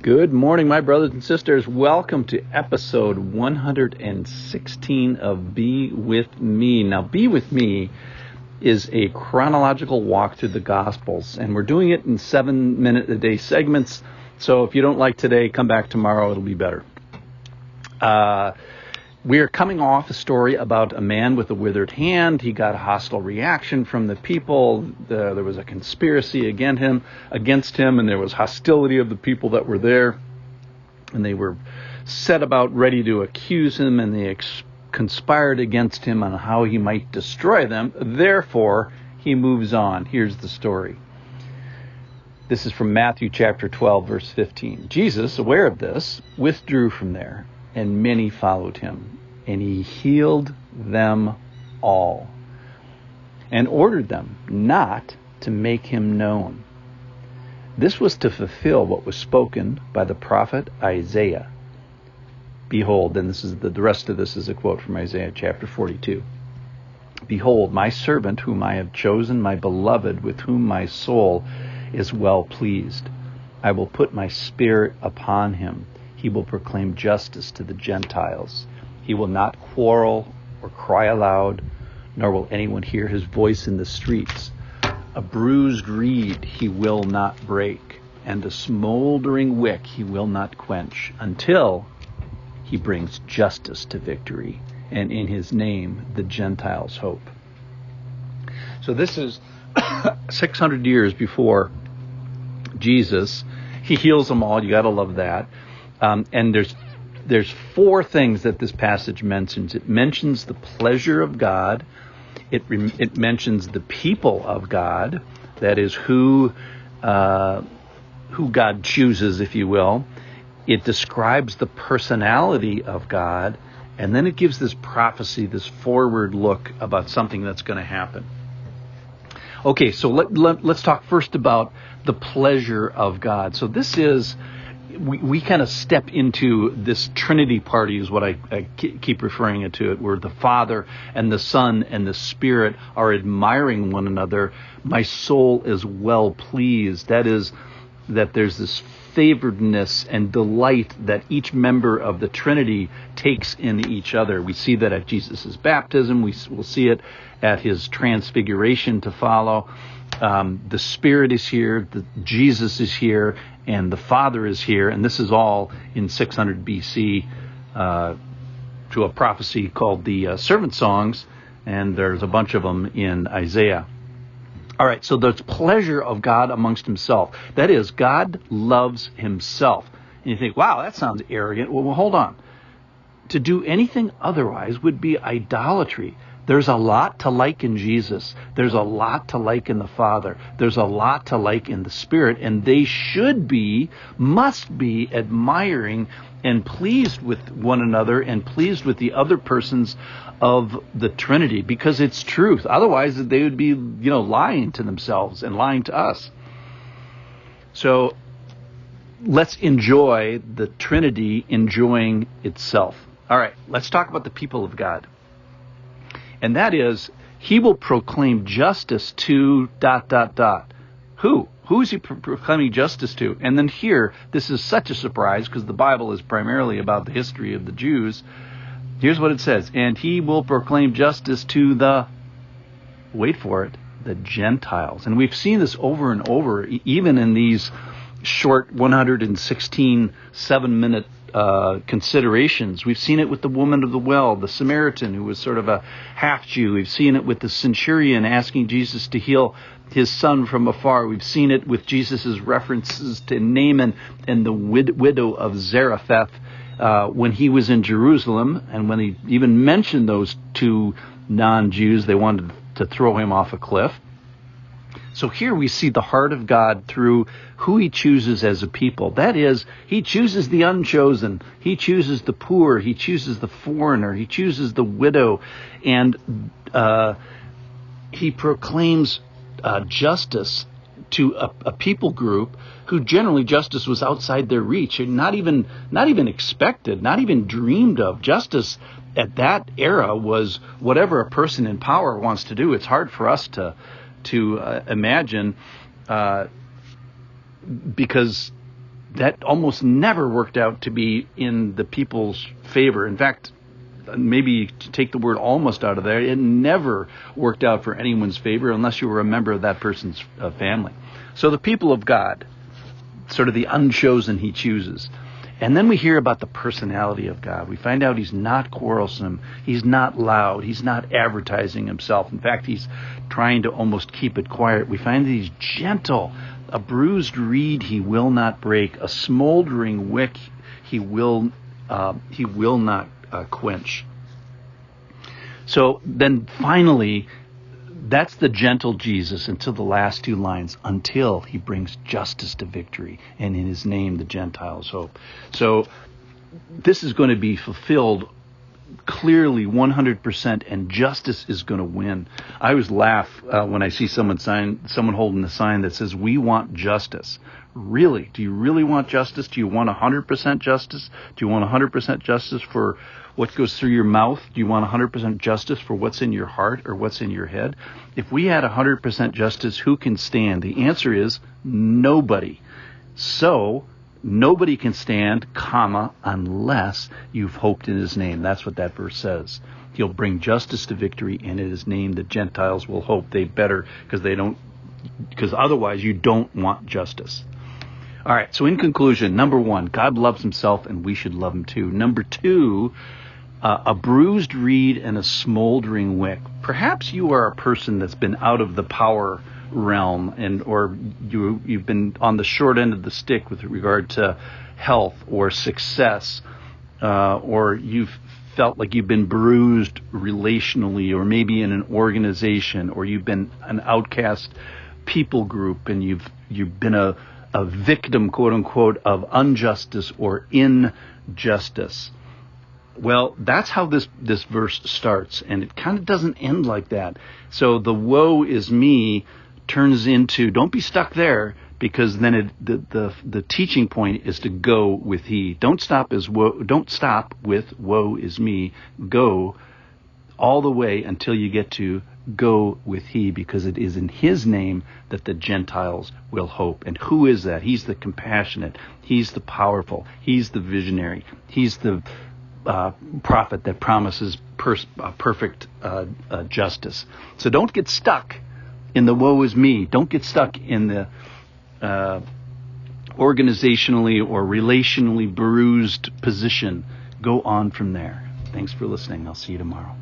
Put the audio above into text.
Good morning, my brothers and sisters. Welcome to episode 116 of Be With Me. Now, Be With Me is a chronological walk through the Gospels, and we're doing it in 7-minute-a-day segments. So if you don't like today, come back tomorrow. It'll be better. We are coming off a story about a man with a withered hand. He got a hostile reaction from the people. There was a conspiracy against him, and there was hostility of the people that were there. And they were set about ready to accuse him, and they conspired against him on how he might destroy them. Therefore, he moves on. Here's the story. This is from Matthew chapter 12, verse 15. Jesus, aware of this, withdrew from there, and many followed him, and he healed them all, and ordered them not to make him known. This was to fulfill what was spoken by the prophet Isaiah. Behold, and the rest of this is a quote from Isaiah chapter 42. Behold, my servant whom I have chosen, my beloved, with whom my soul is well pleased. I will put my spirit upon him. He will proclaim justice to the Gentiles. He will not quarrel or cry aloud, nor will anyone hear his voice in the streets. A bruised reed he will not break, and a smoldering wick he will not quench, until he brings justice to victory, and in his name the Gentiles hope. So this is 600 years before Jesus. He heals them all. You got to love that. And there's four things that this passage mentions. It mentions the pleasure of God. It mentions the people of God. That is who God chooses, if you will. It describes the personality of God, and then it gives this prophecy, this forward look about something that's going to happen. Okay, so let's talk first about the pleasure of God. So this is, we kind of step into this Trinity party, is what I keep referring it to it, where the Father and the Son and the Spirit are admiring one another. My soul is well pleased. That is, that there's this favoredness and delight that each member of the Trinity takes in each other. We see that at Jesus' baptism. We'll see it at his transfiguration to follow. The Spirit is here, Jesus is here, and the Father is here. And this is all in 600 BC to a prophecy called the Servant Songs, and there's a bunch of them in Isaiah. All right, so there's pleasure of God amongst himself. That is, God loves himself. And you think, wow, that sounds arrogant. Well, hold on. To do anything otherwise would be idolatry. There's a lot to like in Jesus. There's a lot to like in the Father. There's a lot to like in the Spirit. And they must be admiring and pleased with one another and pleased with the other persons of the Trinity, because it's truth. Otherwise, they would be, lying to themselves and lying to us. So let's enjoy the Trinity enjoying itself. All right, let's talk about the people of God. And that is, he will proclaim justice to ... Who? Who is he proclaiming justice to? And then here, this is such a surprise because the Bible is primarily about the history of the Jews. Here's what it says. And he will proclaim justice to the, wait for it, the Gentiles. And we've seen this over and over, even in these short 116 7-minute considerations. We've seen it with the woman of the well, the Samaritan, who was sort of a half-Jew. We've seen it with the centurion asking Jesus to heal his son from afar. We've seen it with Jesus' references to Naaman and the widow of Zarephath when he was in Jerusalem, and when he even mentioned those two non-Jews, they wanted to throw him off a cliff. So here we see the heart of God through who he chooses as a people. That is, he chooses the unchosen. He chooses the poor. He chooses the foreigner. He chooses the widow. And he proclaims justice to a people group who generally justice was outside their reach, and not even expected, not even dreamed of. Justice at that era was whatever a person in power wants to do. It's hard for us to imagine, because that almost never worked out to be in the people's favor. In fact, maybe to take the word almost out of there, it never worked out for anyone's favor unless you were a member of that person's family. So the people of God, sort of the unchosen he chooses. And then we hear about the personality of God. We find out he's not quarrelsome. He's not loud. He's not advertising himself. In fact, he's trying to almost keep it quiet. We find that he's gentle. A bruised reed he will not break. A smoldering wick he will not quench. So then finally, that's the gentle Jesus until the last two lines, until he brings justice to victory, and in his name the Gentiles hope. So this is going to be fulfilled clearly 100%, and justice is going to win. I always laugh when I see someone holding a sign that says, "We want justice." Really? Do you really want justice? Do you want 100% justice? Do you want 100% justice for what goes through your mouth? Do you want 100% justice for what's in your heart or what's in your head? If we had 100% justice, who can stand? The answer is nobody. So nobody can stand, unless you've hoped in his name. That's what that verse says. He'll bring justice to victory, and in his name the Gentiles will hope. They better, because otherwise you don't want justice. All right, so in conclusion, number one, God loves himself and we should love him too. Number two, a bruised reed and a smoldering wick. Perhaps you are a person that's been out of the power realm, or you've been on the short end of the stick with regard to health or success, or you've felt like you've been bruised relationally, or maybe in an organization, or you've been an outcast people group, and you've been a victim, quote unquote, of injustice or injustice. Well, that's how this verse starts, and it kind of doesn't end like that. So the woe is me turns into, don't be stuck there, because then the teaching point is to go with he. Don't stop with woe is me. Go all the way until you get to go with he, because it is in his name that the Gentiles will hope. And who is that? He's the compassionate. He's the powerful. He's the visionary. He's the prophet that promises perfect justice. So don't get stuck in the woe is me. Don't get stuck in the organizationally or relationally bruised position. Go on from there. Thanks for listening. I'll see you tomorrow.